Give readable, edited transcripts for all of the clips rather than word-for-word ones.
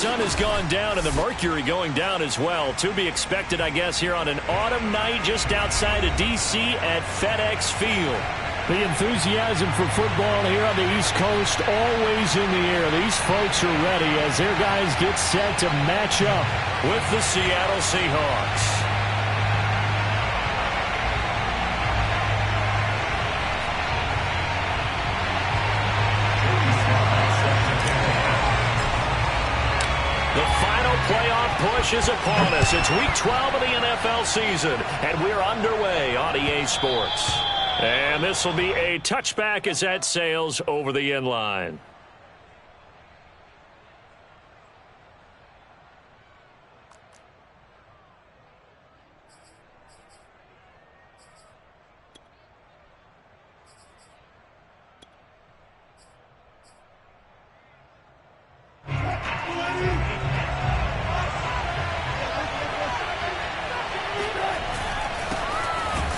sun has gone down and the mercury going down as well. To be expected, I guess, here on an autumn night just outside of D.C. at FedEx Field. The enthusiasm for football here on the East Coast always in the air. These folks are ready as their guys get set to match up with the Seattle Seahawks. The final playoff push is upon us. It's Week 12 of the NFL season, and we're underway on EA Sports. And this will be a touchback as that sails over the end line.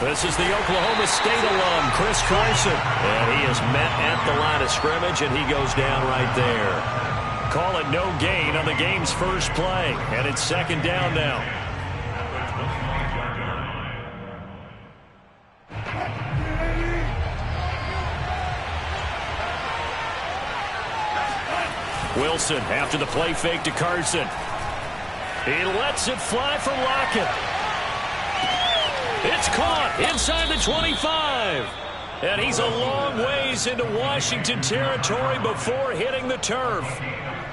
This is the Oklahoma State alum, Chris Carson. And he is met at the line of scrimmage, and he goes down right there. Call it no gain on the game's first play. And it's second down now. Wilson after the play fake to Carson. He lets it fly for Lockett. It's caught inside the 25. And he's a long ways into Washington territory before hitting the turf.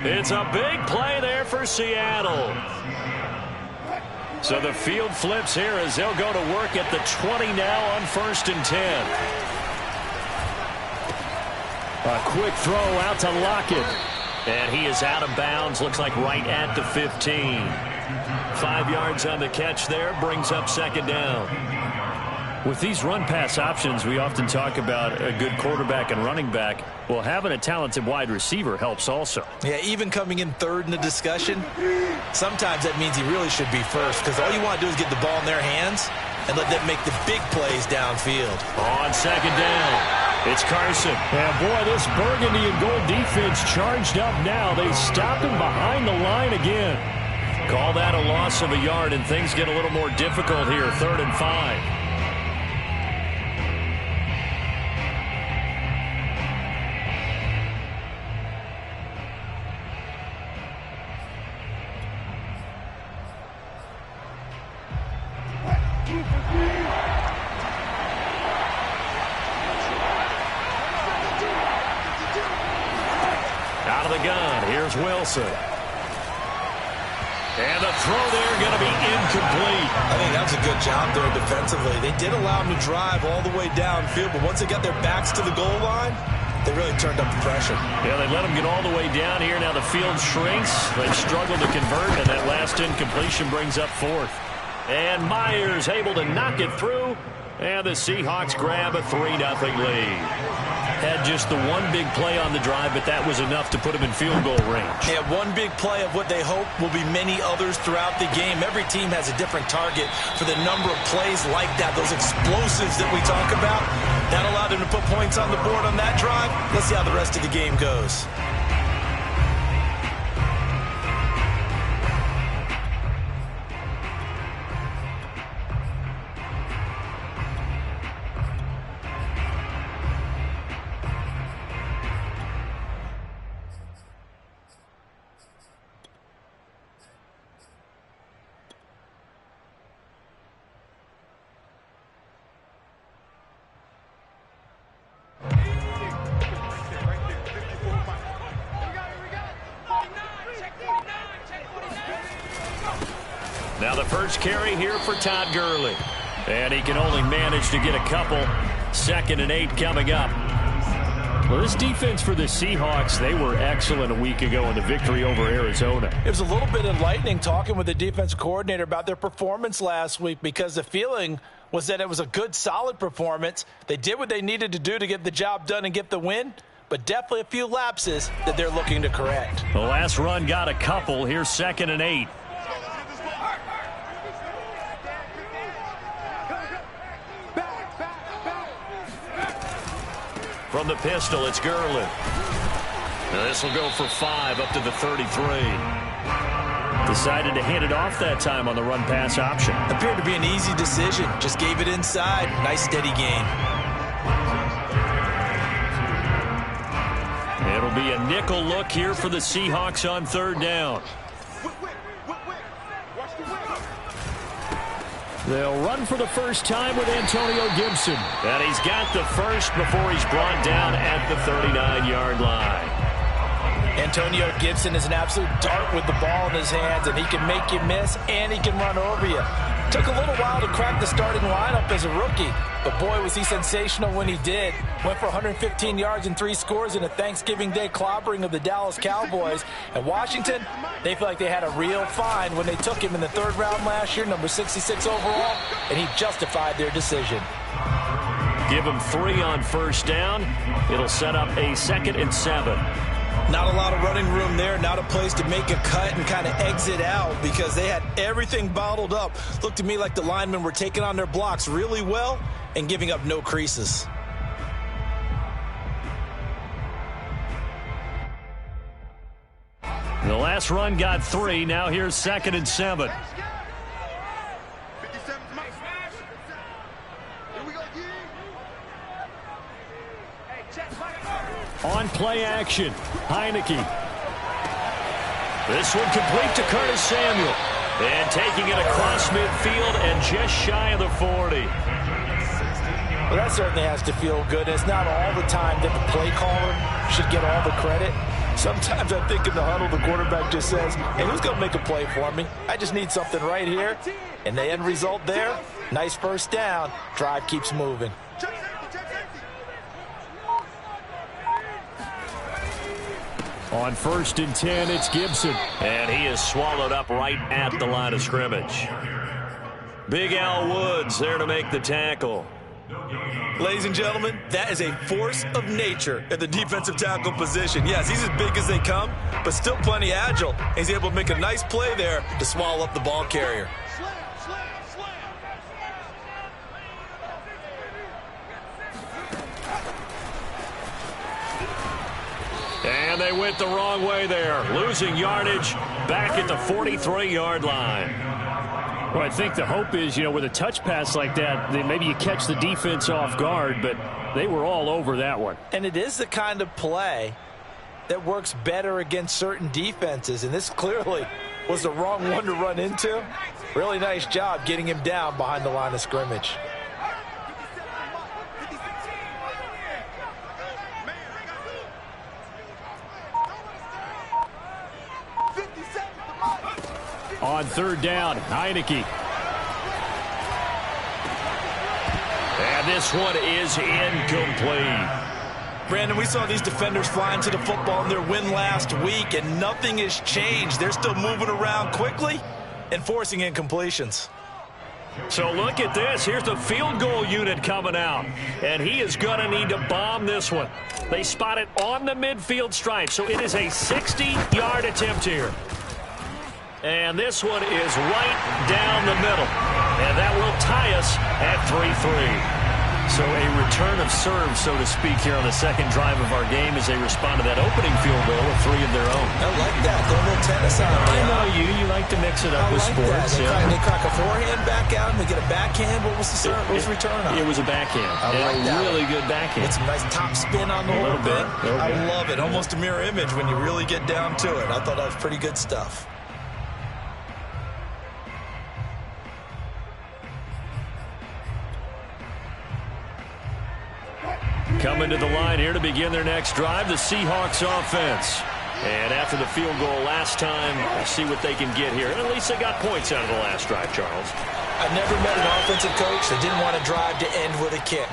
It's a big play there for Seattle. So the field flips here as they'll go to work at the 20 now on 1st and 10. A quick throw out to Lockett. And he is out of bounds, looks like right at the 15. 5 yards on the catch there, brings up second down. With these run-pass options, we often talk about a good quarterback and running back. Well, having a talented wide receiver helps also. Yeah, even coming in third in the discussion, sometimes that means he really should be first, because all you want to do is get the ball in their hands and let them make the big plays downfield. On second down, it's Carson. And boy, this burgundy and gold defense charged up now. They stopped him behind the line again. Call that a loss of a yard, and things get a little more difficult here, 3rd and 5. Out of the gun, here's Wilson. And the throw there going to be incomplete. I think that's a good job there defensively. They did allow him to drive all the way downfield, but once they got their backs to the goal line, they really turned up the pressure. Yeah, they let him get all the way down here. Now the field shrinks. They've struggled to convert, and that last incompletion brings up 4th. And Myers able to knock it through, and the Seahawks grab a 3-0 lead. Had just the one big play on the drive, but that was enough to put him in field goal range. Yeah, one big play of what they hope will be many others throughout the game. Every team has a different target for the number of plays like that, those explosives that we talk about. That allowed them to put points on the board on that drive. Let's see how the rest of the game goes. First carry here for Todd Gurley. And he can only manage to get a couple. 2nd and 8 coming up. Well, this defense for the Seahawks, they were excellent a week ago in the victory over Arizona. It was a little bit enlightening talking with the defensive coordinator about their performance last week, because the feeling was that it was a good, solid performance. They did what they needed to do to get the job done and get the win, but definitely a few lapses that they're looking to correct. The last run got a couple. Here's 2nd and 8. From the pistol, it's Gurley. Now this will go for 5 up to the 33. Decided to hand it off that time on the run-pass option. Appeared to be an easy decision. Just gave it inside. Nice, steady gain. It'll be a nickel look here for the Seahawks on 3rd down. They'll run for the first time with Antonio Gibson. And he's got the first before he's brought down at the 39-yard line. Antonio Gibson is an absolute dart with the ball in his hands, and he can make you miss, and he can run over you. Took a little while to crack the starting lineup as a rookie, but boy, was he sensational when he did. Went for 115 yards and 3 scores in a Thanksgiving Day clobbering of the Dallas Cowboys. And Washington, they feel like they had a real find when they took him in the 3rd round last year, number 66 overall, and he justified their decision. Give him 3 on 1st down. It'll set up a 2nd and 7. Not a lot of running room there, not a place to make a cut and kind of exit out, because they had everything bottled up. Looked to me like the linemen were taking on their blocks really well and giving up no creases. The last run got 3. Now here's 2nd and 7. On play action, Heineke. This one complete to Curtis Samuel. And taking it across midfield and just shy of the 40. Well, that certainly has to feel good. It's not all the time that the play caller should get all the credit. Sometimes I think in the huddle, the quarterback just says, hey, who's going to make a play for me? I just need something right here. And the end result there, nice first down. Drive keeps moving. On 1st and 10, it's Gibson. And he is swallowed up right at the line of scrimmage. Big Al Woods there to make the tackle. Ladies and gentlemen, that is a force of nature at the defensive tackle position. Yes, he's as big as they come, but still plenty agile. He's able to make a nice play there to swallow up the ball carrier. And they went the wrong way there, losing yardage back at the 43-yard line. Well, I think the hope is, with a touch pass like that, maybe you catch the defense off guard, but they were all over that one. And it is the kind of play that works better against certain defenses, and this clearly was the wrong one to run into. Really nice job getting him down behind the line of scrimmage. On 3rd down, Heineke. And this one is incomplete. Brandon, we saw these defenders fly into the football in their win last week, and nothing has changed. They're still moving around quickly and forcing incompletions. So look at this. Here's the field goal unit coming out, and he is going to need to bomb this one. They spot it on the midfield stripe, so it is a 60-yard attempt here. And this one is right down the middle. And that will tie us at 3-3. So a return of serve, so to speak, here on the 2nd drive of our game as they respond to that opening field goal with 3 of their own. I like that. They're a little tennis on it. I know you like to mix it up with sports. They crack a forehand back out and they get a backhand. What was the serve? What was the return on? It was a backhand. I like that. Really good backhand. With some nice top spin on the whole thing. I love it. Almost a mirror image when you really get down to it. I thought that was pretty good stuff. Coming to the line here to begin their next drive, the Seahawks offense. And after the field goal last time, let's see what they can get here. And at least they got points out of the last drive, Charles. I've never met an offensive coach that didn't want to drive to end with a kick.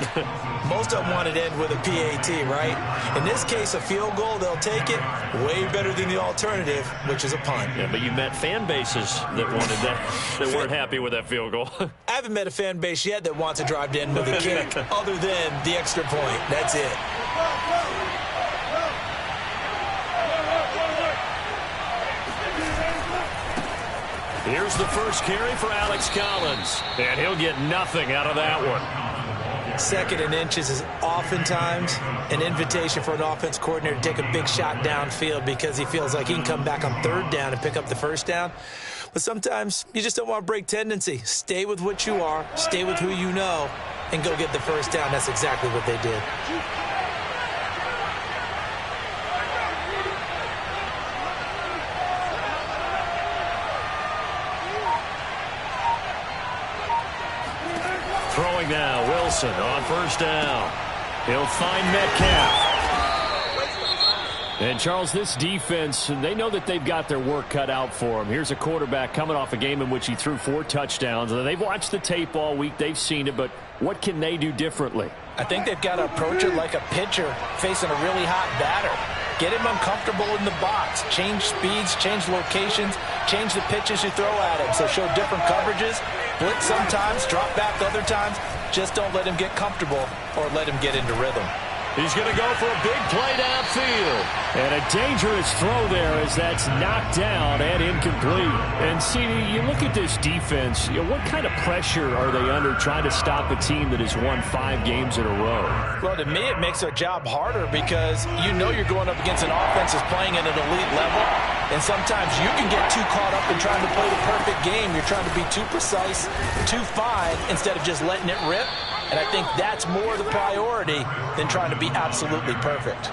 Most of them wanted to end with a PAT, right? In this case, a field goal, they'll take it. Way better than the alternative, which is a punt. Yeah, but you met fan bases that wanted that, that weren't happy with that field goal. I haven't met a fan base yet that wants to drive to end with a kick other than the extra point. That's it. Here's the first carry for Alex Collins, and he'll get nothing out of that one. 2nd and inches is oftentimes an invitation for an offense coordinator to take a big shot downfield because he feels like he can come back on 3rd down and pick up the 1st down. But sometimes you just don't want to break tendency. Stay with what you are, stay with who you know, and go get the 1st down. That's exactly what they did. Throwing now, Wilson on 1st down. He'll find Metcalf. And, Charles, this defense, they know that they've got their work cut out for them. Here's a quarterback coming off a game in which he threw 4 touchdowns. They've watched the tape all week. They've seen it, but what can they do differently? I think they've got to approach it like a pitcher facing a really hot batter. Get him uncomfortable in the box. Change speeds, change locations, change the pitches you throw at him. So show different coverages. Blitz sometimes, drop back other times. Just don't let him get comfortable or let him get into rhythm. He's going to go for a big play downfield. And a dangerous throw there as that's knocked down and incomplete. And, CD, you look at this defense, what kind of pressure are they under trying to stop a team that has won 5 games in a row? Well, to me, it makes their job harder because you know you're going up against an offense that's playing at an elite level. And sometimes you can get too caught up in trying to play the perfect game. You're trying to be too precise, too fine, instead of just letting it rip. And I think that's more the priority than trying to be absolutely perfect.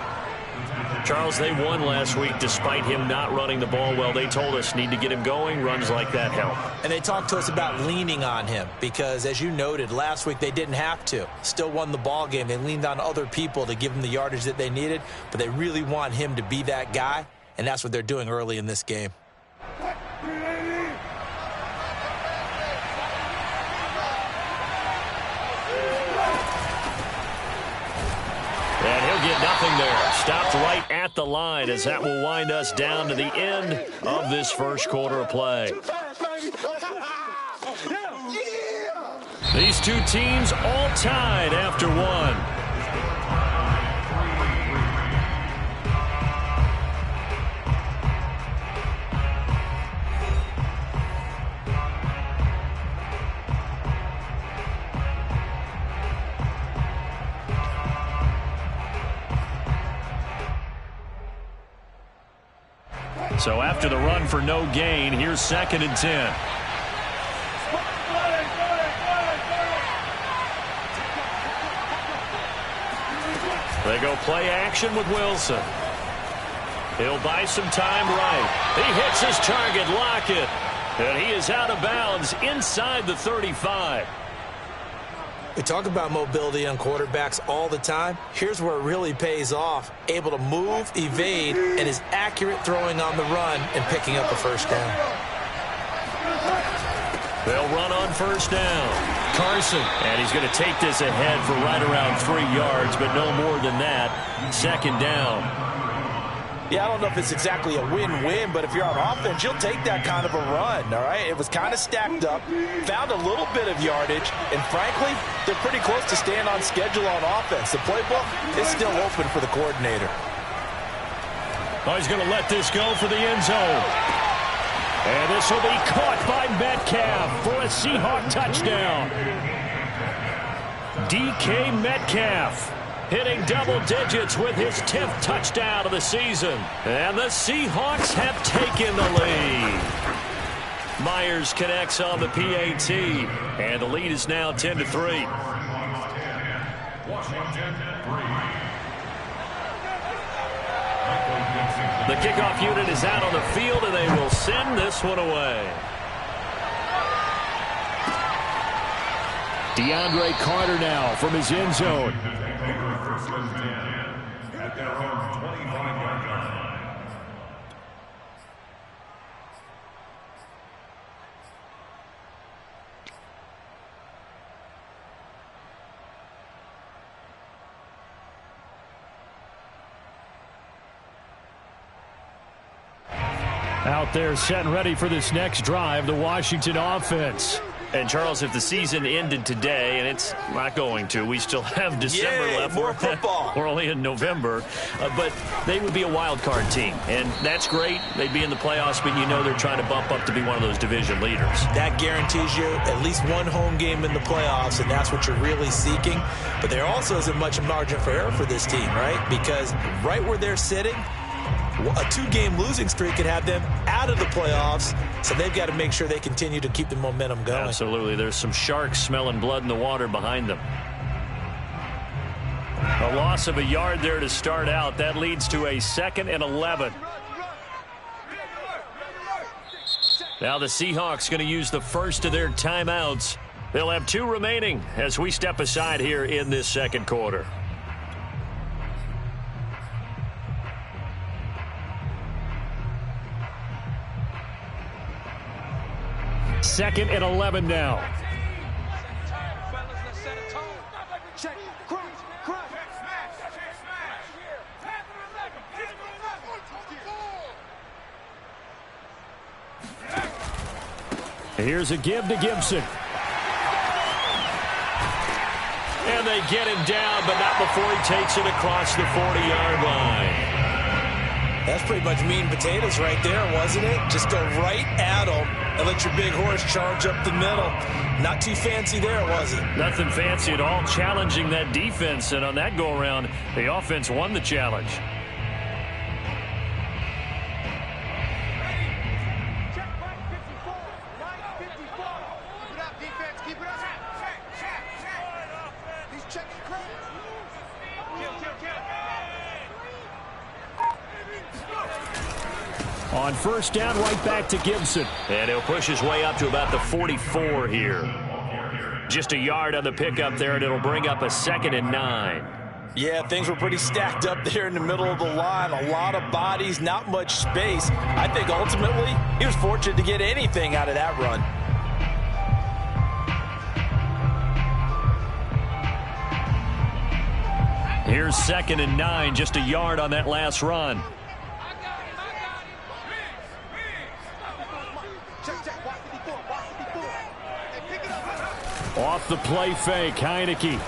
Charles, they won last week despite him not running the ball well. They told us need to get him going. Runs like that help. And they talked to us about leaning on him because, as you noted, last week they didn't have to. Still won the ball game. They leaned on other people to give them the yardage that they needed, but they really want him to be that guy, and that's what they're doing early in this game. And he'll get nothing there. Stopped right at the line as that will wind us down to the end of this first quarter of play. These two teams all tied after one. So after the run for no gain, here's 2nd and 10. They go play action with Wilson. He'll buy some time right. He hits his target, Lockett. And he is out of bounds inside the 35. We talk about mobility on quarterbacks all the time. Here's where it really pays off. Able to move, evade, and is accurate throwing on the run and picking up a 1st down. They'll run on 1st down. Carson. And he's going to take this ahead for right around 3 yards, but no more than that. 2nd down. Yeah, I don't know if it's exactly a win-win, but if you're on offense, you'll take that kind of a run, all right? It was kind of stacked up, found a little bit of yardage, and frankly, they're pretty close to staying on schedule on offense. The playbook is still open for the coordinator. Oh, he's going to let this go for the end zone. And this will be caught by Metcalf for a Seahawk touchdown. DK Metcalf hitting double digits with his 10th touchdown of the season. And the Seahawks have taken the lead. Myers connects on the PAT. And the lead is now 10-3. The kickoff unit is out on the field, and they will send this one away. DeAndre Carter now from his end zone. Out there set and ready for this next drive, the Washington offense. And, Charles, if the season ended today, and it's not going to, we still have December left. More football. We're only in November. But they would be a wild card team, and that's great. They'd be in the playoffs, but you know they're trying to bump up to be one of those division leaders. That guarantees you at least one home game in the playoffs, and that's what you're really seeking. But there also isn't much margin for error for this team, right? Because right where they're sitting, a two-game losing streak could have them out of the playoffs, so they've got to make sure they continue to keep the momentum going. Absolutely. There's some sharks smelling blood in the water behind them. A loss of a yard there to start out. That leads to a 2nd and 11. Now the Seahawks going to use the first of their timeouts. They'll have 2 remaining as we step aside here in this second quarter. Second and 11 now. Here's a give to Gibson. And they get him down, but not before he takes it across the 40-yard line. That's pretty much meat and potatoes right there, wasn't it? Just go right at him and let your big horse charge up the middle. Not too fancy there, was it? Nothing fancy at all, challenging that defense. And on that go-around, the offense won the challenge. On first down, right back to Gibson. And he'll push his way up to about the 44 here. Just a yard on the pickup there, and it'll bring up a 2nd and 9. Yeah, things were pretty stacked up there in the middle of the line. A lot of bodies, not much space. I think ultimately he was fortunate to get anything out of that run. Here's 2nd and 9, just a yard on that last run. Off the play fake, Heineke.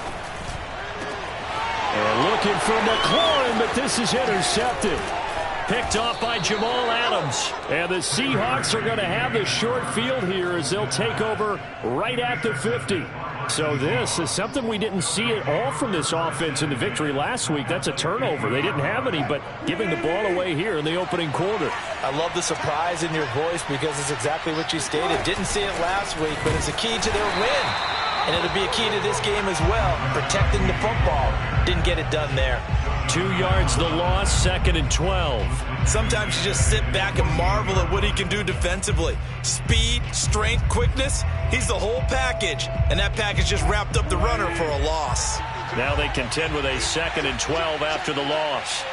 And looking for McLaurin, but this is intercepted. Picked off by Jamal Adams. And the Seahawks are going to have the short field here as they'll take over right at the 50. So this is something we didn't see at all from this offense in the victory last week. That's a turnover. They didn't have any, but giving the ball away here in the opening quarter. I love the surprise in your voice because it's exactly what you stated. Didn't see it last week, but it's a key to their win. And it'll be a key to this game as well, protecting the football. Didn't get it done there. 2 yards the loss, 2nd and 12. Sometimes you just sit back and marvel at what he can do defensively. Speed, strength, quickness, he's the whole package. And that package just wrapped up the runner for a loss. Now they contend with a 2nd and 12 after the loss.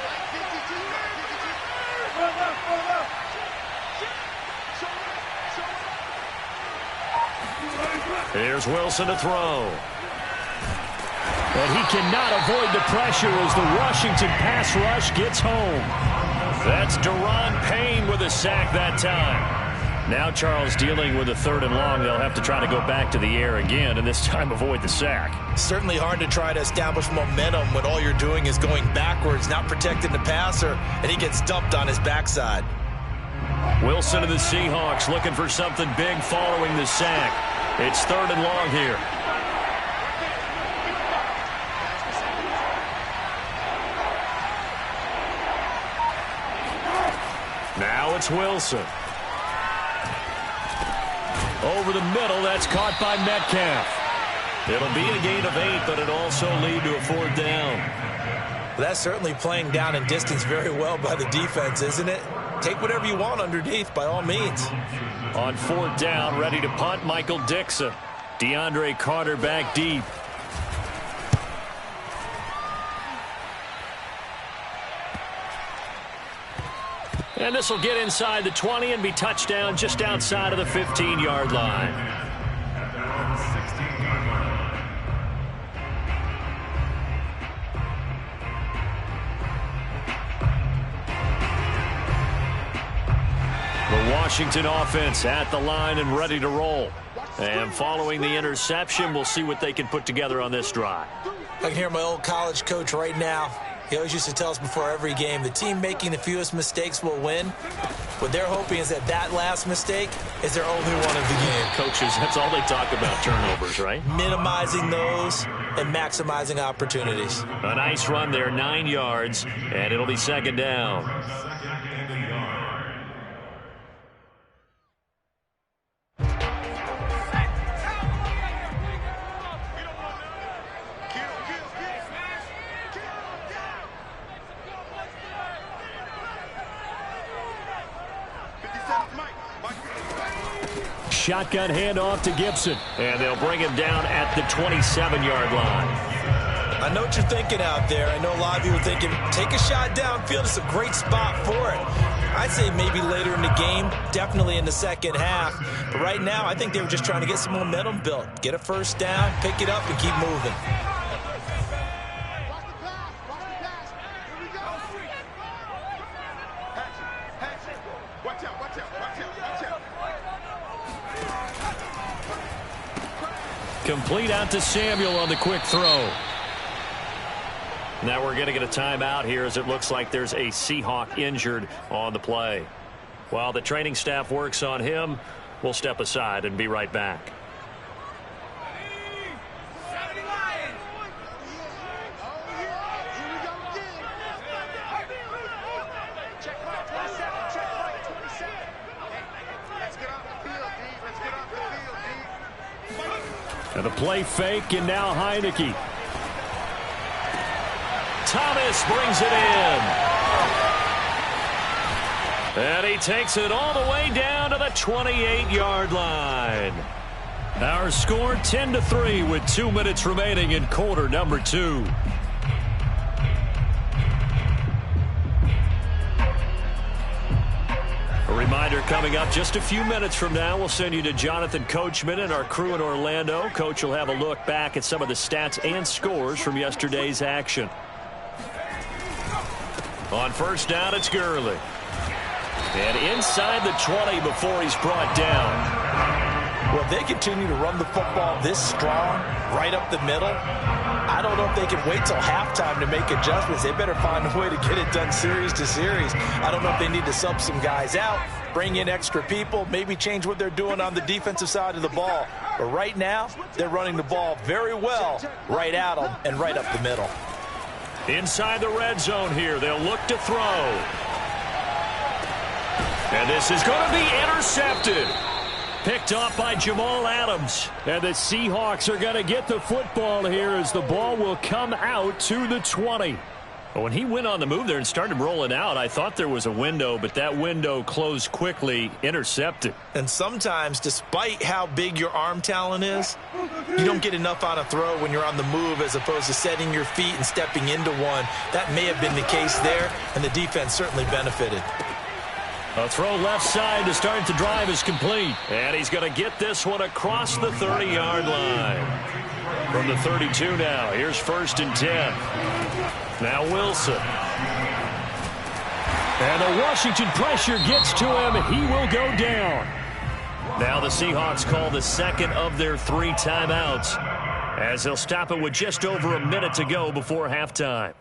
Here's Wilson to throw. And he cannot avoid the pressure as the Washington pass rush gets home. That's Deron Payne with a sack that time. Now Charles dealing with a 3rd and long. They'll have to try to go back to the air again and this time avoid the sack. Certainly hard to try to establish momentum when all you're doing is going backwards, not protecting the passer, and he gets dumped on his backside. Wilson of the Seahawks looking for something big following the sack. It's 3rd and long here. Now it's Wilson. Over the middle, that's caught by Metcalf. It'll be a gain of 8, but it'll also lead to a 4th down. Well, that's certainly playing down in distance very well by the defense, isn't it? Take whatever you want underneath, by all means. On 4th down, ready to punt, Michael Dixon. DeAndre Carter back deep. And this will get inside the 20 and be touchdown just outside of the 15-yard line. The Washington offense at the line and ready to roll. And following the interception, we'll see what they can put together on this drive. I can hear my old college coach right now. He always used to tell us before every game, the team making the fewest mistakes will win. What they're hoping is that last mistake is their only one of the game. Coaches, that's all they talk about, turnovers, right? Minimizing those and maximizing opportunities. A nice run there, 9 yards, and it'll be second down. Shotgun handoff to Gibson. And they'll bring him down at the 27-yard line. I know what you're thinking out there. I know a lot of you are thinking, take a shot downfield. It's a great spot for it. I'd say maybe later in the game, definitely in the second half. But right now, I think they were just trying to get some momentum built. Get a first down, pick it up, and keep moving. Complete out to Samuel on the quick throw. Now we're going to get a timeout here as it looks like there's a Seahawk injured on the play. While the training staff works on him, we'll step aside and be right back. And the play fake, and now Heineke. Thomas brings it in. And he takes it all the way down to the 28-yard line. Our score 10-3 with 2 minutes remaining in quarter number 2. A reminder coming up just a few minutes from now, we'll send you to Jonathan Coachman and our crew in Orlando. Coach will have a look back at some of the stats and scores from yesterday's action. On first down, it's Gurley. And inside the 20 before he's brought down. Well, if they continue to run the football this strong, right up the middle, I don't know if they can wait till halftime to make adjustments. They better find a way to get it done series to series. I don't know if they need to sub some guys out, bring in extra people, maybe change what they're doing on the defensive side of the ball. But right now, they're running the ball very well right at them and right up the middle. Inside the red zone here, they'll look to throw. And this is going to be intercepted. Picked off by Jamal Adams. And the Seahawks are going to get the football here as the ball will come out to the 20. When he went on the move there and started rolling out, I thought there was a window, but that window closed quickly, intercepted. And sometimes, despite how big your arm talent is, you don't get enough on a throw when you're on the move as opposed to setting your feet and stepping into one. That may have been the case there, and the defense certainly benefited. A throw left side to start the drive is complete. And he's going to get this one across the 30-yard line. From the 32 now, here's 1st and 10. Now Wilson. And the Washington pressure gets to him, and he will go down. Now the Seahawks call the second of their 3 timeouts, as they'll stop it with just over a minute to go before halftime.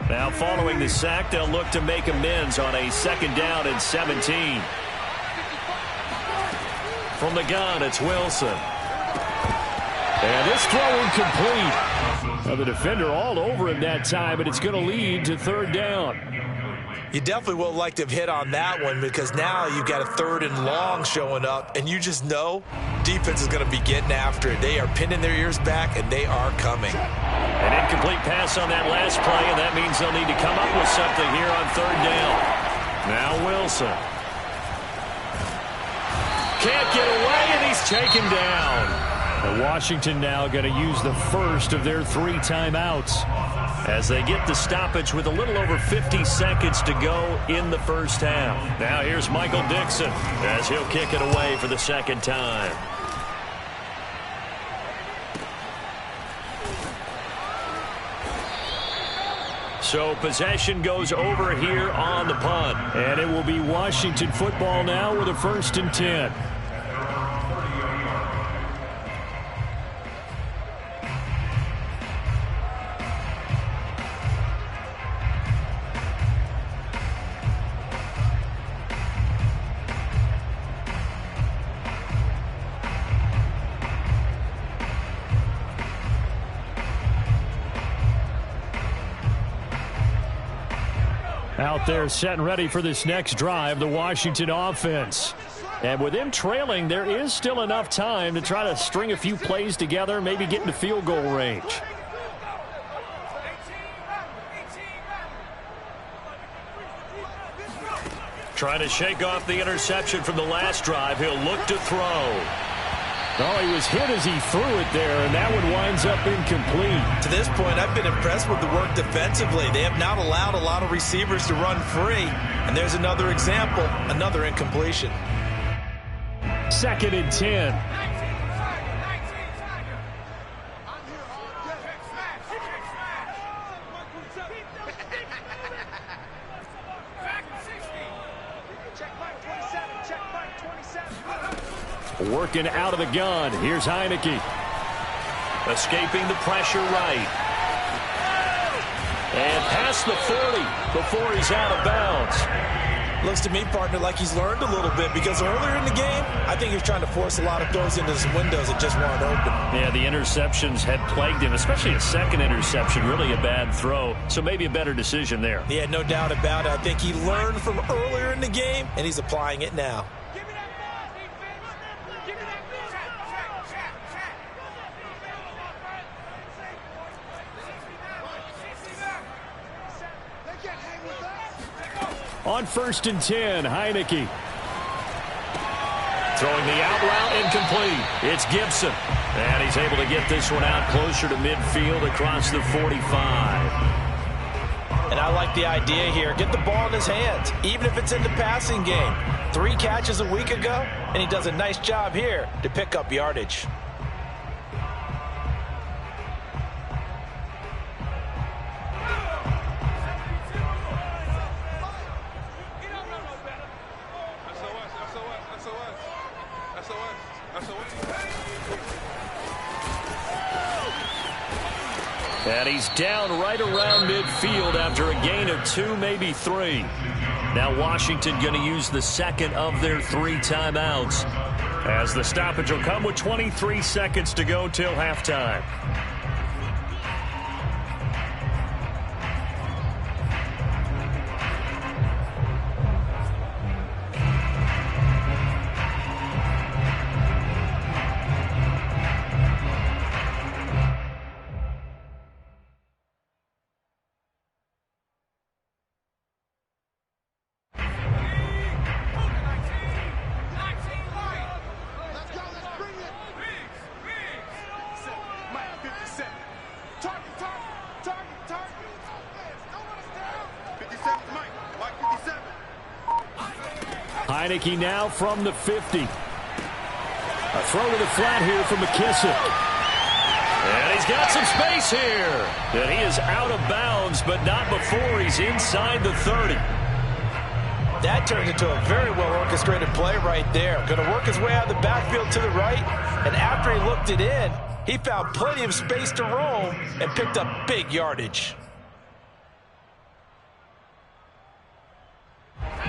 Now following the sack, they'll look to make amends on a 2nd down and 17. From the gun, it's Wilson. And this throw incomplete. Now the defender all over him that time, but it's going to lead to 3rd down. You definitely would like to have hit on that one because now you've got a 3rd and long showing up, and you just know defense is going to be getting after it. They are pinning their ears back, and they are coming. An incomplete pass on that last play, and that means they'll need to come up with something here on 3rd down. Now Wilson. Can't get away, and he's taken down. And Washington now going to use the first of their 3 timeouts as they get the stoppage with a little over 50 seconds to go in the first half. Now here's Michael Dixon as he'll kick it away for the 2nd time. So possession goes over here on the punt. And it will be Washington football now with a 1st and 10. Out there set and ready for this next drive, the Washington offense. And with them trailing, there is still enough time to try to string a few plays together, maybe get into field goal range. Trying to shake off the interception from the last drive. He'll look to throw. Oh, he was hit as he threw it there, and that one winds up incomplete. To this point, I've been impressed with the work defensively. They have not allowed a lot of receivers to run free. And there's another example, another incompletion. 2nd and 10. Working out of the gun. Here's Heineke. Escaping the pressure right. And past the 40 before he's out of bounds. Looks to me, partner, like he's learned a little bit because earlier in the game, I think he was trying to force a lot of throws into some windows that just weren't open. Yeah, the interceptions had plagued him, especially a second interception, really a bad throw. So maybe a better decision there. Yeah, no doubt about it. I think he learned from earlier in the game, and he's applying it now. On 1st and 10, Heineke. Throwing the out route incomplete. It's Gibson. And he's able to get this one out closer to midfield across the 45. And I like the idea here. Get the ball in his hands, even if it's in the passing game. 3 catches a week ago, and he does a nice job here to pick up yardage. And he's down right around midfield after a gain of 2, maybe 3. Now Washington going to use the second of their 3 timeouts, as the stoppage will come with 23 seconds to go till halftime. Heineke now from the 50. A throw to the flat here from McKissick. And he's got some space here. And he is out of bounds, but not before he's inside the 30. That turned into a very well-orchestrated play right there. Going to work his way out of the backfield to the right. And after he looked it in, he found plenty of space to roam and picked up big yardage.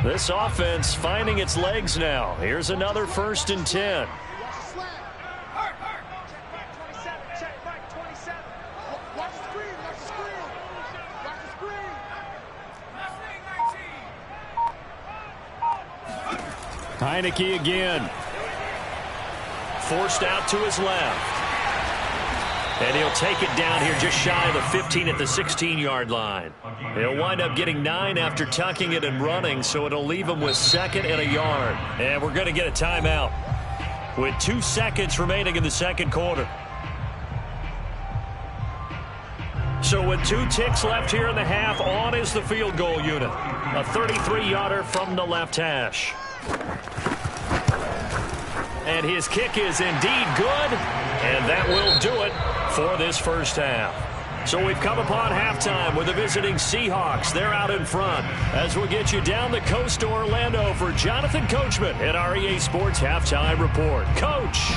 This offense finding its legs now. Here's another 1st and 10. Heineke again. Forced out to his left. And he'll take it down here just shy of the 15 at the 16-yard line. He'll wind up getting 9 after tucking it and running, so it'll leave him with 2nd and a yard. And we're going to get a timeout with 2 seconds remaining in the second quarter. So with 2 ticks left here in the half, on is the field goal unit. A 33-yarder from the left hash. And his kick is indeed good, and that will do it for this first half. So we've come upon halftime with the visiting Seahawks. They're out in front. As we'll get you down the coast to Orlando for Jonathan Coachman at our EA Sports Halftime Report. Coach.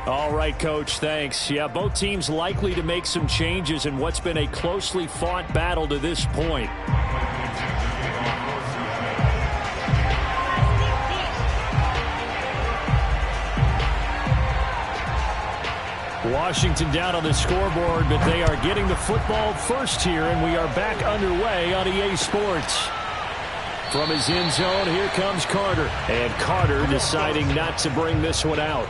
All right, Coach, thanks. Yeah, both teams likely to make some changes in what's been a closely fought battle to this point. Washington down on the scoreboard, but they are getting the football first here, and we are back underway on EA Sports. From his end zone, here comes Carter. And Carter deciding not to bring this one out.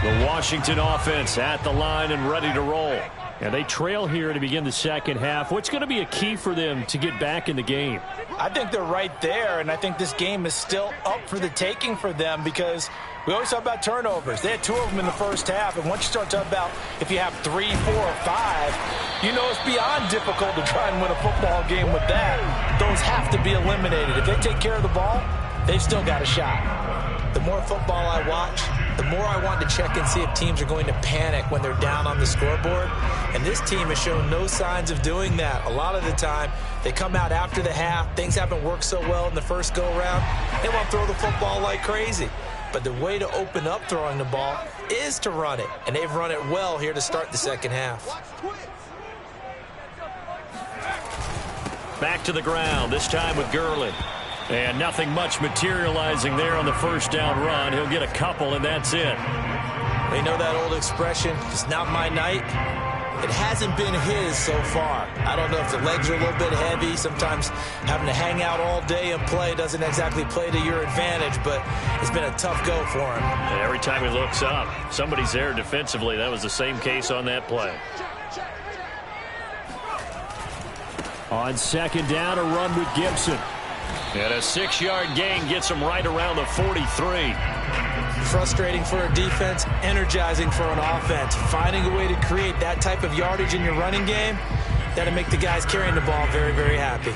The Washington offense at the line and ready to roll. And they trail here to begin the second half. What's going to be a key for them to get back in the game? I think they're right there, and I think this game is still up for the taking for them because we always talk about turnovers. They had 2 of them in the first half, and once you start talking about if you have 3, 4, or 5, you know it's beyond difficult to try and win a football game with that. Those have to be eliminated. If they take care of the ball, they've still got a shot. The more football I watch, the more I want to check and see if teams are going to panic when they're down on the scoreboard. And this team has shown no signs of doing that. A lot of the time, they come out after the half. Things haven't worked so well in the first go-around. They want to throw the football like crazy. But the way to open up throwing the ball is to run it. And they've run it well here to start the second half. Back to the ground, this time with Gurley. And nothing much materializing there on the first down run. He'll get a couple, and that's it. They know that old expression, it's not my night. It hasn't been his so far. I don't know if the legs are a little bit heavy. Sometimes having to hang out all day and play doesn't exactly play to your advantage, but it's been a tough go for him. And every time he looks up, somebody's there defensively. That was the same case on that play. On second down, a run with Gibson. And a 6-yard gain gets him right around the 43. Frustrating for a defense, energizing for an offense. Finding a way to create that type of yardage in your running game, that'll make the guys carrying the ball very, very happy.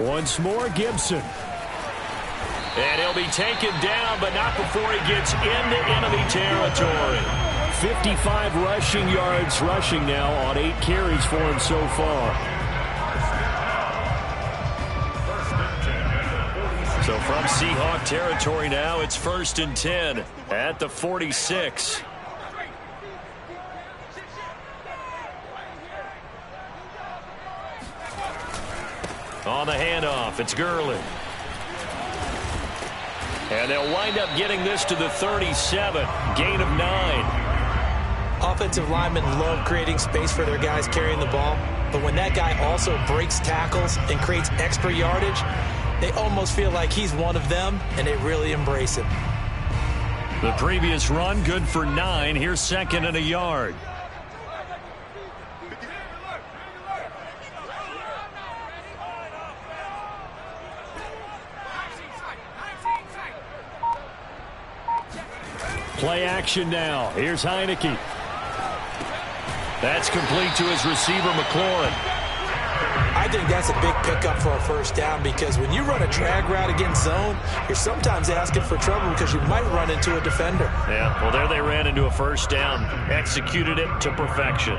Once more, Gibson. And he'll be taken down, but not before he gets into enemy territory. 55 rushing yards rushing now on 8 carries for him so far. So from Seahawk territory now, it's 1st and 10 at the 46. On the handoff, it's Gurley. And they'll wind up getting this to the 37. Gain of 9. Offensive linemen love creating space for their guys carrying the ball. But when that guy also breaks tackles and creates extra yardage, they almost feel like he's one of them, and they really embrace him. The previous run, good for 9. Here's 2nd and a yard. Play action now. Here's Heineke. That's complete to his receiver, McLaurin. I think that's a big pickup for a first down because when you run a drag route against zone, you're sometimes asking for trouble because you might run into a defender. Yeah, well, there they ran into a first down. Executed it to perfection.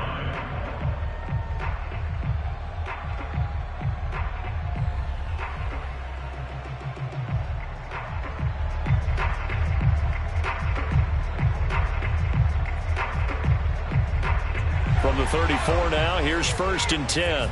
From the 34 now, here's 1st and 10.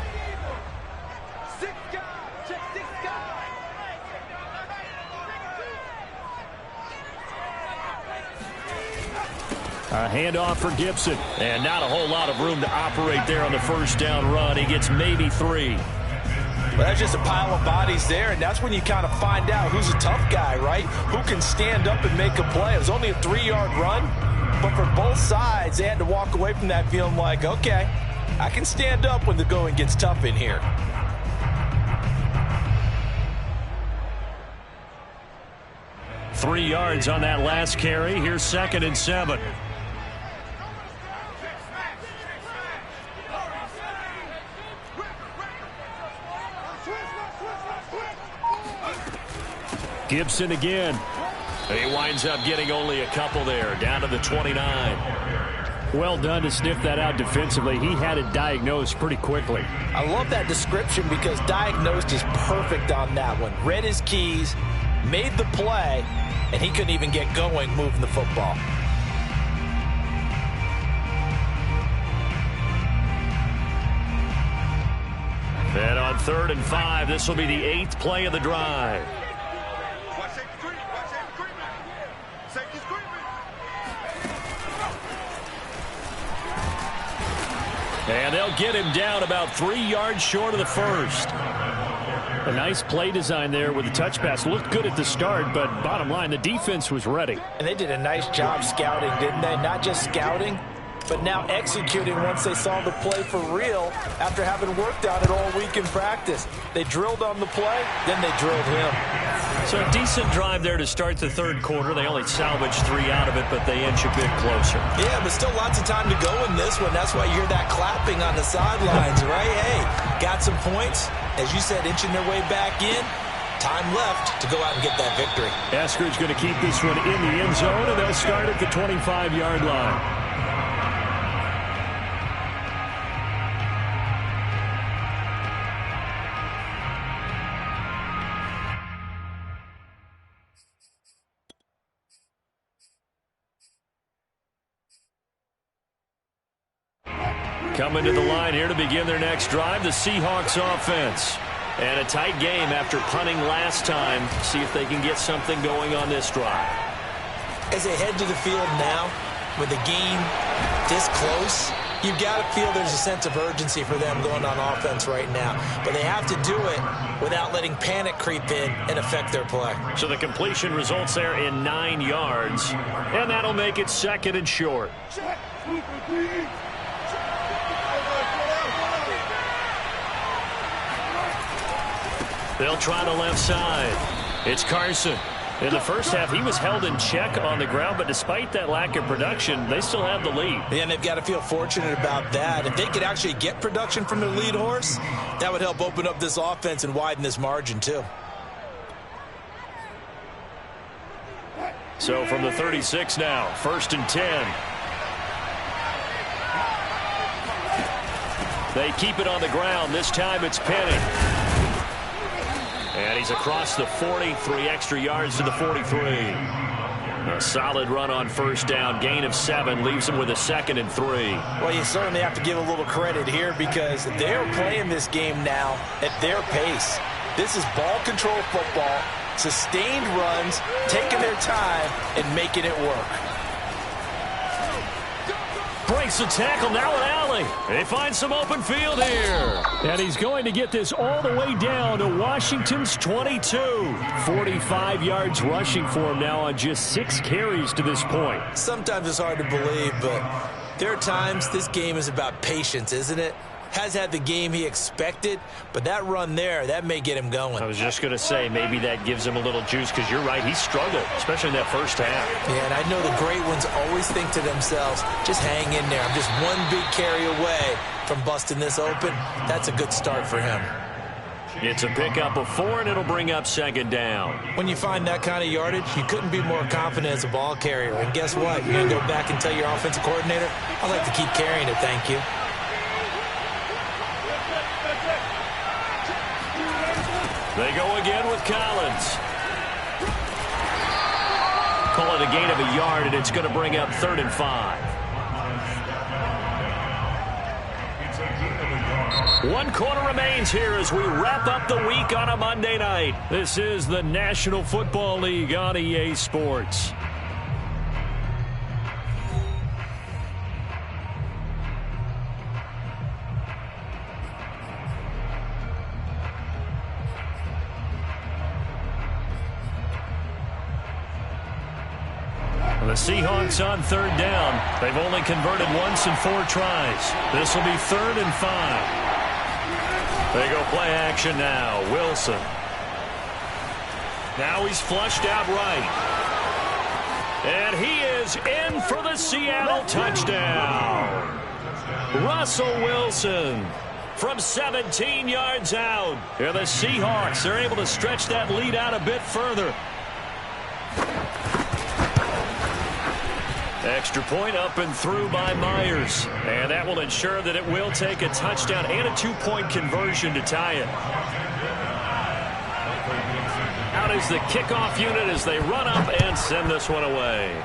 A handoff for Gibson. And not a whole lot of room to operate there on the first down run. He gets maybe 3. Well, that's just a pile of bodies there, and that's when you kind of find out who's a tough guy, right? Who can stand up and make a play. It was only a 3-yard run, but for both sides, they had to walk away from that feeling like, okay, I can stand up when the going gets tough in here. Three yards on that last carry. Here's 2nd and 7. Gibson again. He winds up getting only a couple there, down to the 29. Well done to sniff that out defensively. He had it diagnosed pretty quickly. I love that description because diagnosed is perfect on that one. Read his keys, made the play, and he couldn't even get going moving the football. And on 3rd and 5, this will be the 8th play of the drive. And they'll get him down about 3 yards short of the first. A nice play design there with the touch pass. Looked good at the start, but bottom line, the defense was ready. And they did a nice job scouting, didn't they? Not just scouting, but now executing once they saw the play for real after having worked on it all week in practice. They drilled on the play, then they drilled him. So a decent drive there to start the 3rd quarter. They only salvaged 3 out of it, but they inch a bit closer. Yeah, but still lots of time to go in this one. That's why you hear that clapping on the sidelines, right? Hey, got some points. As you said, inching their way back in. Time left to go out and get that victory. Esker's going to keep this one in the end zone, and they'll start at the 25-yard line. Coming to the line here to begin their next drive, the Seahawks offense. And a tight game after punting last time. See if they can get something going on this drive. As they head to the field now, with the game this close, you've got to feel there's a sense of urgency for them going on offense right now. But they have to do it without letting panic creep in and affect their play. So the completion results there in 9 yards. And that'll make it 2nd and short. They'll try the left side. It's Carson. In the first half, he was held in check on the ground, but despite that lack of production, they still have the lead. Yeah, and they've got to feel fortunate about that. If they could actually get production from their lead horse, that would help open up this offense and widen this margin too. So from the 36 now, 1st and 10. They keep it on the ground. This time it's Penny. And he's across the 40, 3 extra yards to the 43. A solid run on 1st down, gain of 7, leaves him with a 2nd and 3. Well, you certainly have to give a little credit here because they're playing this game now at their pace. This is ball control football, sustained runs, taking their time and making it work. Breaks the tackle, now an alley. They find some open field here. And he's going to get this all the way down to Washington's 22. 45 yards rushing for him now on just 6 carries to this point. Sometimes it's hard to believe, but there are times this game is about patience, isn't it? Has had the game he expected, but that run there, that may get him going. I was just going to say, maybe that gives him a little juice, because you're right, he struggled, especially in that first half. Yeah, and I know the great ones always think to themselves, just hang in there. I'm just one big carry away from busting this open. That's a good start for him. It's a pickup of 4, and it'll bring up 2nd down. When you find that kind of yardage, you couldn't be more confident as a ball carrier. And guess what? You're going to go back and tell your offensive coordinator, I'd like to keep carrying it, thank you. They go again with Collins. Call it a gain of a yard, and it's going to bring up 3rd and 5. 1 quarter remains here as we wrap up the week on a Monday night. This is the National Football League on EA Sports. The Seahawks on 3rd down. They've only converted once in 4 tries. This will be 3rd and 5. They go play action now. Wilson. Now he's flushed out right. And he is in for the Seattle touchdown. Russell Wilson from 17 yards out. Here the Seahawks are able to stretch that lead out a bit further. Extra point up and through by Myers. And that will ensure that it will take a touchdown and a 2-point conversion to tie it. Out is the kickoff unit as they run up and send this one away.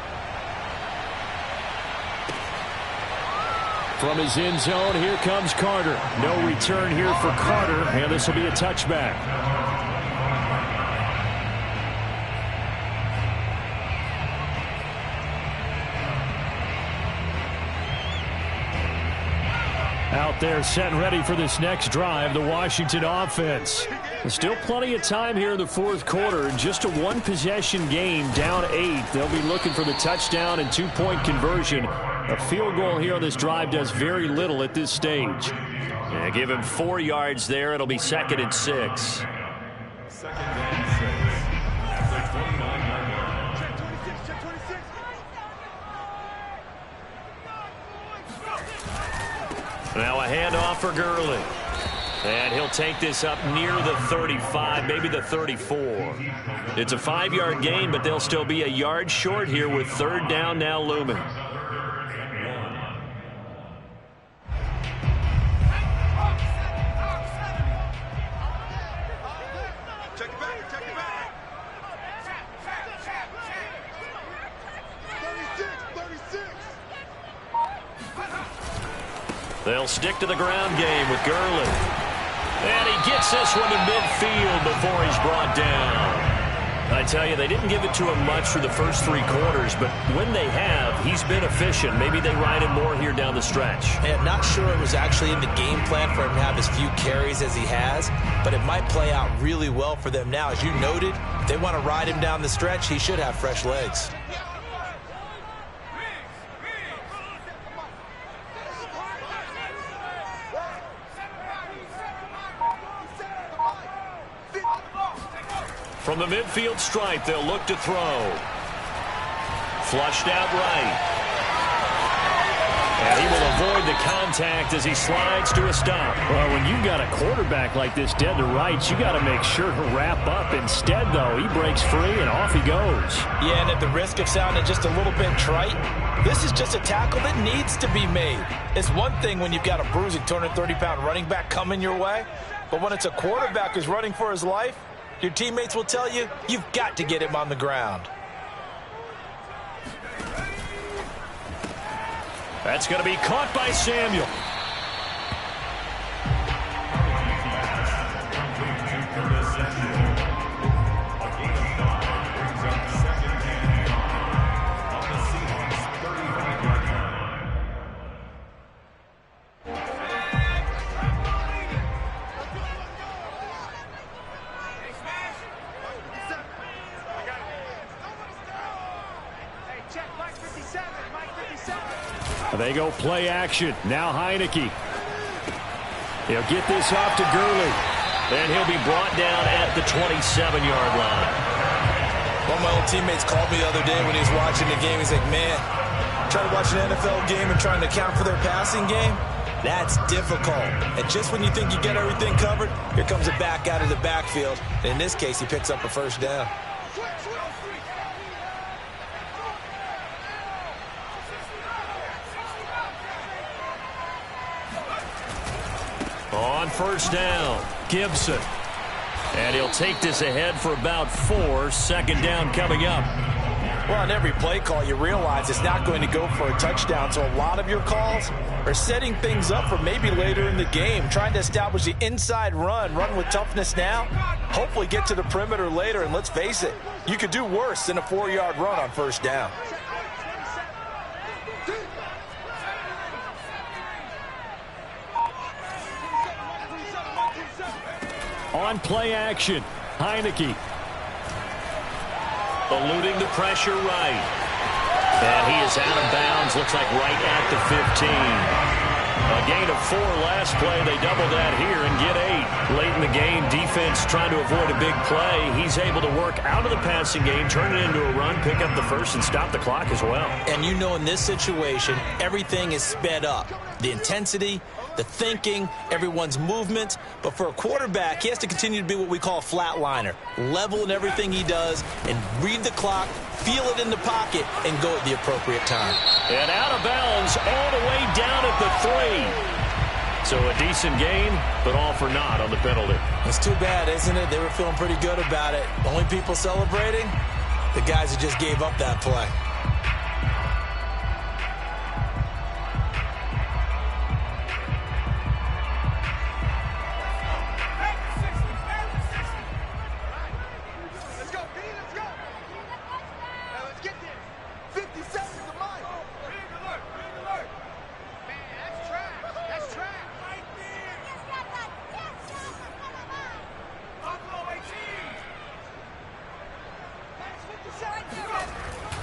From his end zone, here comes Carter. No return here for Carter, and this will be a touchback. Out there set and ready for this next drive, the Washington offense. There's still plenty of time here in the 4th quarter. Just a 1-possession game, down 8. They'll be looking for the touchdown and 2-point conversion. A field goal here on this drive does very little at this stage. Yeah, give him 4 yards there. It'll be 2nd and 6. Now a handoff for Gurley. And he'll take this up near the 35, maybe the 34. It's a 5-yard gain, but they'll still be a yard short here with 3rd down now looming. They'll stick to the ground game with Gurley. And he gets this one to midfield before he's brought down. I tell you, they didn't give it to him much for the first 3 quarters, but when they have, he's been efficient. Maybe they ride him more here down the stretch. And not sure it was actually in the game plan for him to have as few carries as he has, but it might play out really well for them now. As you noted, if they want to ride him down the stretch, he should have fresh legs. From the midfield stripe, they'll look to throw. Flushed out right. And he will avoid the contact as he slides to a stop. Well, when you've got a quarterback like this dead to rights, you got to make sure to wrap up. Instead, though, he breaks free and off he goes. Yeah, and at the risk of sounding just a little bit trite, this is just a tackle that needs to be made. It's one thing when you've got a bruising 230-pound running back coming your way, but when it's a quarterback who's running for his life, your teammates will tell you, you've got to get him on the ground. That's going to be caught by Samuel. They go play action. Now Heineke. He'll get this off to Gurley. And he'll be brought down at the 27-yard line. One of my old teammates called me the other day when he was watching the game. He's like, man, trying to watch an NFL game and trying to account for their passing game, that's difficult. And just when you think you get everything covered, here comes a back out of the backfield. And in this case, he picks up a 1st down. On 1st down, Gibson. And he'll take this ahead for about 4. 2nd down coming up. Well, on every play call, you realize it's not going to go for a touchdown. So a lot of your calls, are setting things up for maybe later in the game, trying to establish the inside run with toughness now, hopefully get to the perimeter later, and let's face it, you could do worse than a 4-yard run on first down. On play action, Heineke. Eluding the pressure right. And he is out of bounds, looks like right at the 15. A gain of 4 last play. They double that here and get 8. Late in the game, defense trying to avoid a big play. He's able to work out of the passing game, turn it into a run, pick up the first, and stop the clock as well. And you know in this situation, everything is sped up. The intensity, the thinking, everyone's movement. But for a quarterback, he has to continue to be what we call a flatliner. Level in everything he does and read the clock, feel it in the pocket, and go at the appropriate time. And out of bounds all the way down at the 3. So a decent gain, but all for naught on the penalty. It's too bad, isn't it? They were feeling pretty good about it. Only people celebrating, the guys who just gave up that play.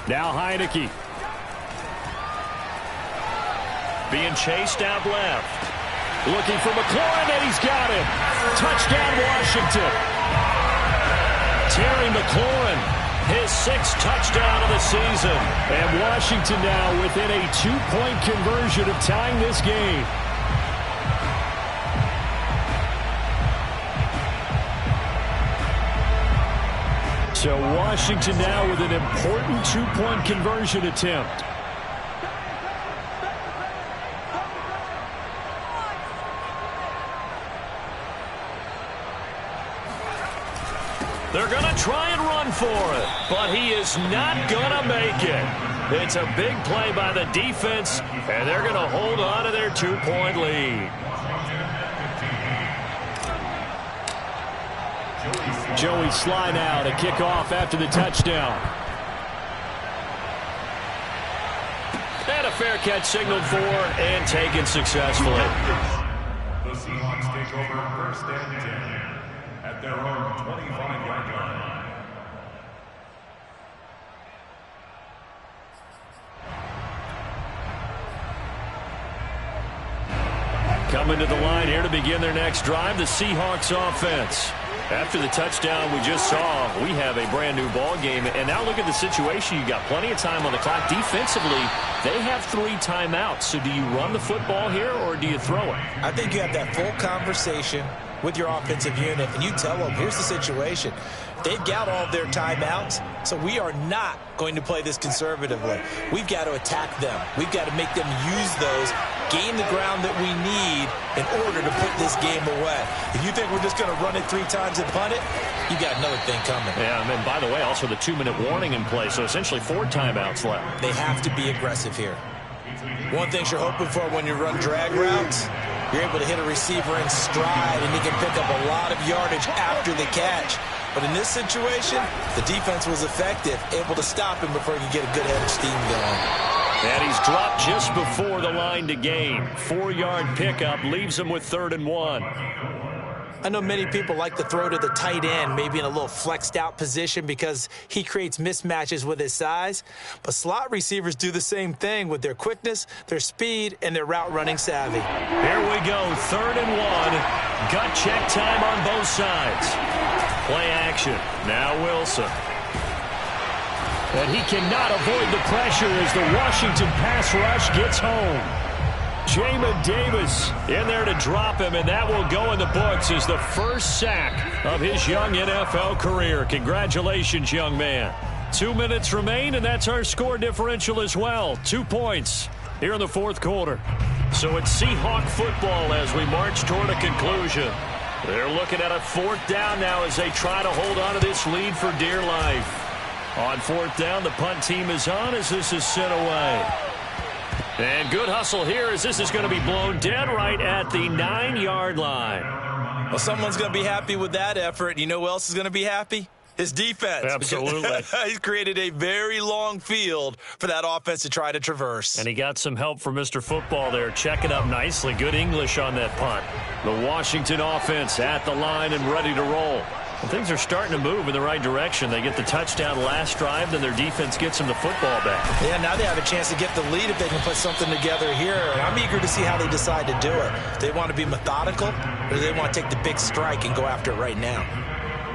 Now Heineke. Being chased out left. Looking for McLaurin, and he's got him. Touchdown, Washington. Terry McLaurin, his 6th touchdown of the season. And Washington now within a 2-point conversion of tying this game. So Washington now with an important 2-point conversion attempt. They're going to try and run for it, but he is not going to make it. It's a big play by the defense, and they're going to hold on to their 2-point lead. Joey Sly now to kick off after the touchdown. And a fair catch signaled for and taken successfully. The Seahawks take over first and 10 at their own 25-yard line. Coming to the line here to begin their next drive, the Seahawks offense. After the touchdown we just saw, we have a brand new ball game. And now look at the situation. You got plenty of time on the clock. Defensively, they have 3 timeouts. So do you run the football here or do you throw it? I think you have that full conversation with your offensive unit, and you tell them, here's the situation. They've got all of their timeouts, so we are not going to play this conservatively. We've got to attack them. We've got to make them use those, gain the ground that we need in order to put this game away. If you think we're just going to run it 3 times and punt it, you got another thing coming. Yeah, and then, by the way, also the 2-minute warning in play, so essentially 4 timeouts left. They have to be aggressive here. One thing you're hoping for when you run drag routes, you're able to hit a receiver in stride, and he can pick up a lot of yardage after the catch. But in this situation, the defense was effective, able to stop him before he could get a good head of steam going. And he's dropped just before the line to gain. 4-yard pickup leaves him with 3rd and 1. I know many people like to throw to the tight end, maybe in a little flexed out position because he creates mismatches with his size. But slot receivers do the same thing with their quickness, their speed, and their route running savvy. Here we go, 3rd and 1. Gut check time on both sides. Play action. Now Wilson. And he cannot avoid the pressure as the Washington pass rush gets home. Jamin Davis in there to drop him, and that will go in the books as the first sack of his young NFL career. Congratulations, young man. 2 minutes remain, and that's our score differential as well. 2 points here in the 4th quarter. So it's Seahawk football as we march toward a conclusion. They're looking at a 4th down now as they try to hold on to this lead for dear life. On 4th down, the punt team is on as this is sent away. And good hustle here as this is going to be blown dead right at the 9-yard line. Well, someone's going to be happy with that effort. You know who else is going to be happy? His defense. Absolutely. He's created a very long field for that offense to try to traverse. And he got some help from Mr. Football there, checking up nicely. Good English on that punt. The Washington offense at the line and ready to roll. And things are starting to move in the right direction. They get the touchdown last drive, then their defense gets them the football back. Yeah, now they have a chance to get the lead if they can put something together here. And I'm eager to see how they decide to do it. Do they want to be methodical, or do they want to take the big strike and go after it right now?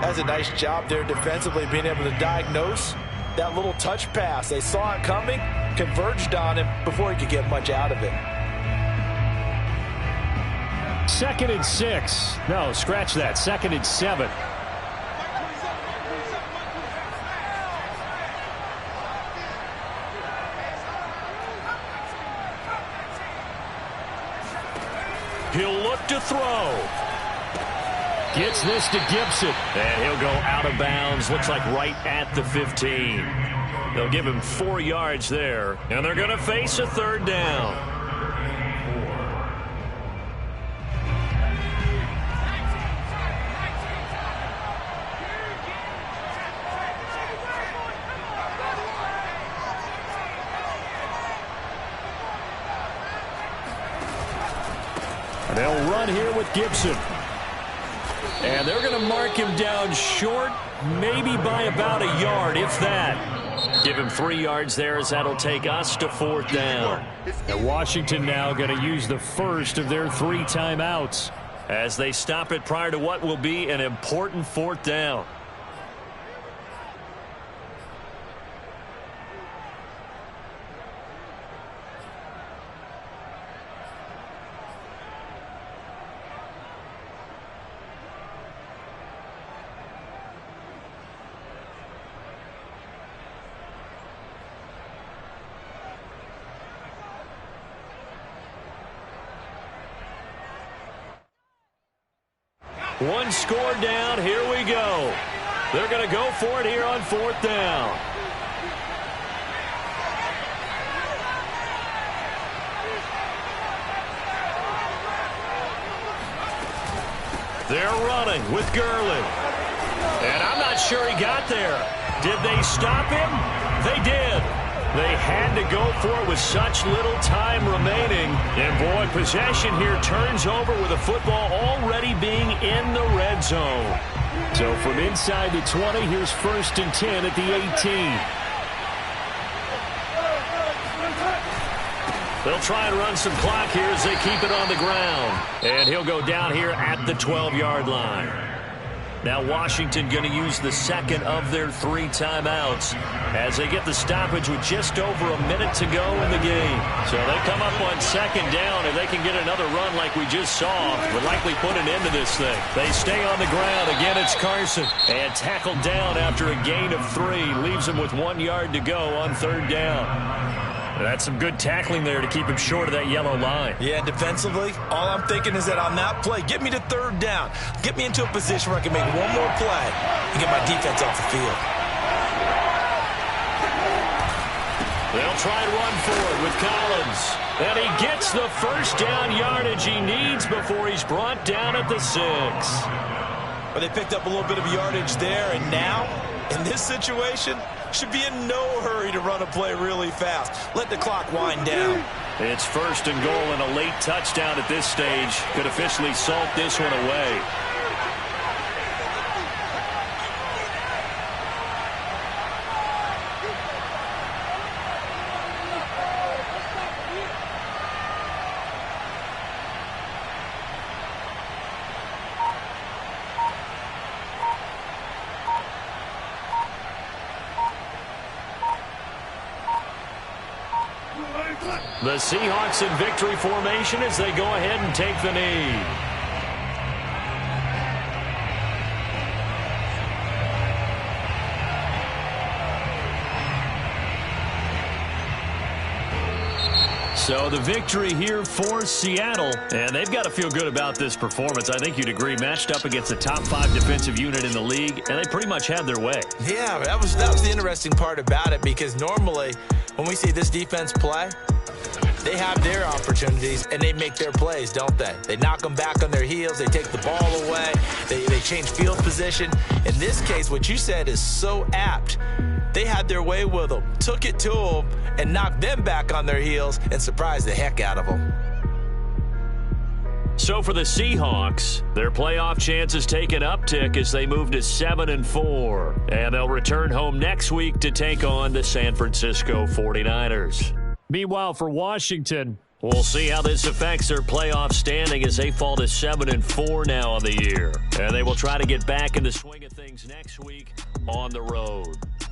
That's a nice job there defensively, being able to diagnose that little touch pass. They saw it coming, converged on him before he could get much out of it. 2nd and 6. No, scratch that. 2nd and 7. He'll look to throw. Gets this to Gibson. And he'll go out of bounds. Looks like right at the 15. They'll give him 4 yards there. And they're going to face a 3rd down. They'll run here with Gibson. And they're going to mark him down short, maybe by about a yard, if that. Give him 3 yards there as that'll take us to 4th down. And Washington now going to use the first of their 3 timeouts as they stop it prior to what will be an important 4th down. One score down. Here we go. They're going to go for it here on 4th down. They're running with Gurley. And I'm not sure he got there. Did they stop him? They did. They had to go for it with such little time remaining. And, boy, possession here turns over with the football already being in the red zone. So from inside the 20, here's 1st and 10 at the 18. They'll try and run some clock here as they keep it on the ground. And he'll go down here at the 12-yard line. Now Washington going to use the 2nd of their 3 timeouts as they get the stoppage with just over a minute to go in the game. So they come up on 2nd down. If they can get another run like we just saw, would likely put an end to this thing. They stay on the ground. Again, it's Carson. And tackled down after a gain of 3. Leaves him with 1 yard to go on 3rd down. That's some good tackling there to keep him short of that yellow line. Yeah, defensively, all I'm thinking is that on that play, get me to 3rd down. Get me into a position where I can make one more play and get my defense off the field. They'll try and run forward with Collins. And he gets the 1st down yardage he needs before he's brought down at the 6. But they picked up a little bit of yardage there, and now, in this situation, should be in no hurry to run a play really fast. Let the clock wind down. It's 1st and goal, and a late touchdown at this stage could officially salt this one away. The Seahawks in victory formation as they go ahead and take the knee. So the victory here for Seattle, and they've got to feel good about this performance. I think you'd agree, matched up against the top 5 defensive unit in the league, and they pretty much had their way. Yeah, that was the interesting part about it, because normally when we see this defense play, they have their opportunities, and they make their plays, don't they? They knock them back on their heels. They take the ball away. They change field position. In this case, what you said is so apt. They had their way with them, took it to them, and knocked them back on their heels and surprised the heck out of them. So for the Seahawks, their playoff chances take an uptick as they move to 7-4. And they'll return home next week to take on the San Francisco 49ers. Meanwhile, for Washington, we'll see how this affects their playoff standing as they fall to 7-4 now on the year. And they will try to get back in the swing of things next week on the road.